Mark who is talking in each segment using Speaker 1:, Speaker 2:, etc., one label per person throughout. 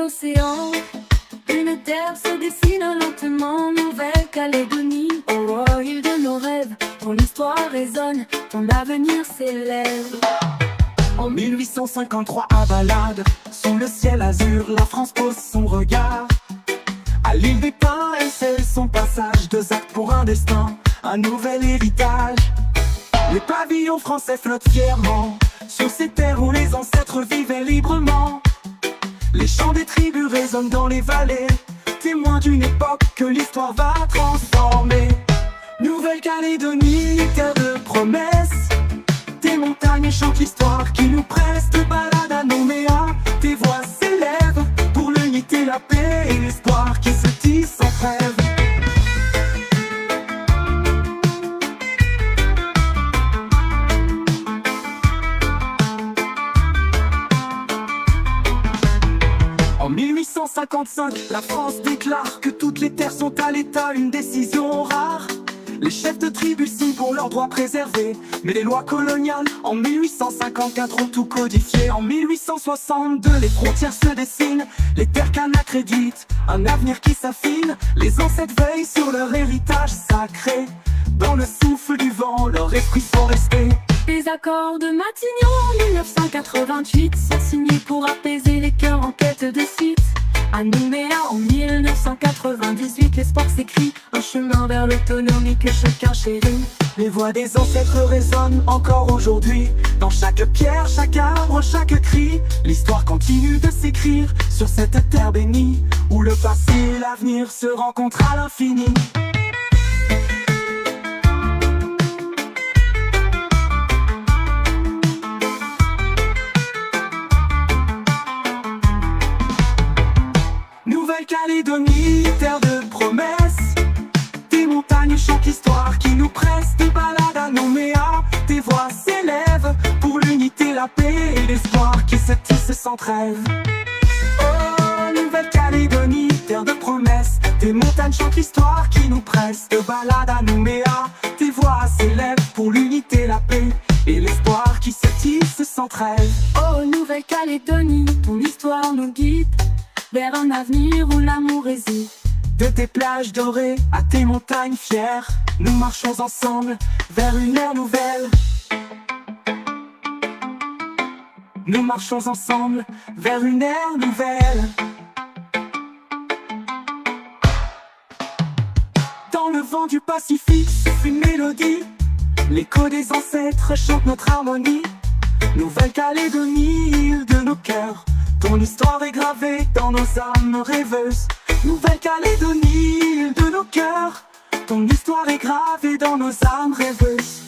Speaker 1: l'océan, une terre se dessine lentement. Nouvelle-Calédonie, oh, île de nos rêves. Ton histoire résonne, ton avenir s'élève.
Speaker 2: En 1853 à Balade, sous le ciel azur, la France pose son regard. À l'île des Pins, elle scelle son passage. 2 actes pour un destin, un nouvel héritage. Les pavillons français flottent fièrement sur ces terres où les ancêtres vivaient librement. Les chants des tribus résonnent dans les vallées, témoins d'une époque que l'histoire va transformer. Nouvelle-Calédonie, terre de promesses, tes montagnes chantent l'histoire qui nous presse. De balade à Nouméa, tes voix s'élèvent pour l'unité, la paix et l'espoir qui se tisse sans trêve. En 1855, la France déclare que toutes les terres sont à l'état, une décision rare. Les chefs de tribu signent pour leurs droits préservés, mais les lois coloniales en 1854 ont tout codifié. En 1862, les frontières se dessinent, les terres Kanak créditent un avenir qui s'affine. Les ancêtres veillent sur leur héritage sacré, dans le souffle du vent, leur esprit sont restés.
Speaker 1: Les accords de Matignon en 1988 sont signés pour apaiser les cœurs en quête de suite. À Nouméa en 1998, l'espoir s'écrit, un chemin vers l'autonomie que chacun chérit.
Speaker 2: Les voix des ancêtres résonnent encore aujourd'hui, dans chaque pierre, chaque arbre, chaque cri. L'histoire continue de s'écrire sur cette terre bénie, où le passé et l'avenir se rencontrent à l'infini. Nouvelle-Calédonie, terre de promesses, tes montagnes chantent l'histoire qui nous presse. De balade à Nouméa, tes voix s'élèvent pour l'unité, la paix et l'espoir qui se tisse sans trêve. Oh, Nouvelle-Calédonie, terre de promesses, tes montagnes chantent l'histoire qui nous presse. De balade à Nouméa, tes voix s'élèvent pour l'unité, la paix et l'espoir qui se tisse sans trêve.
Speaker 1: Oh, Nouvelle-Calédonie, ton histoire nous guide vers un avenir où l'amour réside.
Speaker 2: De tes plages dorées à tes montagnes fières, nous marchons ensemble vers une ère nouvelle. Nous marchons ensemble vers une ère nouvelle. Dans le vent du Pacifique souffle une mélodie, l'écho des ancêtres chante notre harmonie. Nouvelle-Calédonie, île de nos cœurs, ton histoire est gravée dans nos âmes rêveuses. Nouvelle-Calédonie, île de nos cœurs, ton histoire est gravée dans nos âmes rêveuses.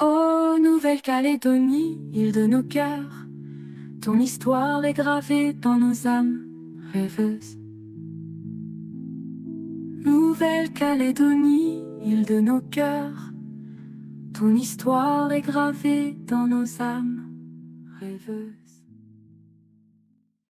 Speaker 1: Oh, Nouvelle-Calédonie, île de nos cœurs, ton histoire est gravée dans nos âmes rêveuses. Nouvelle-Calédonie, île de nos cœurs, ton histoire est gravée dans nos âmes rêveuses.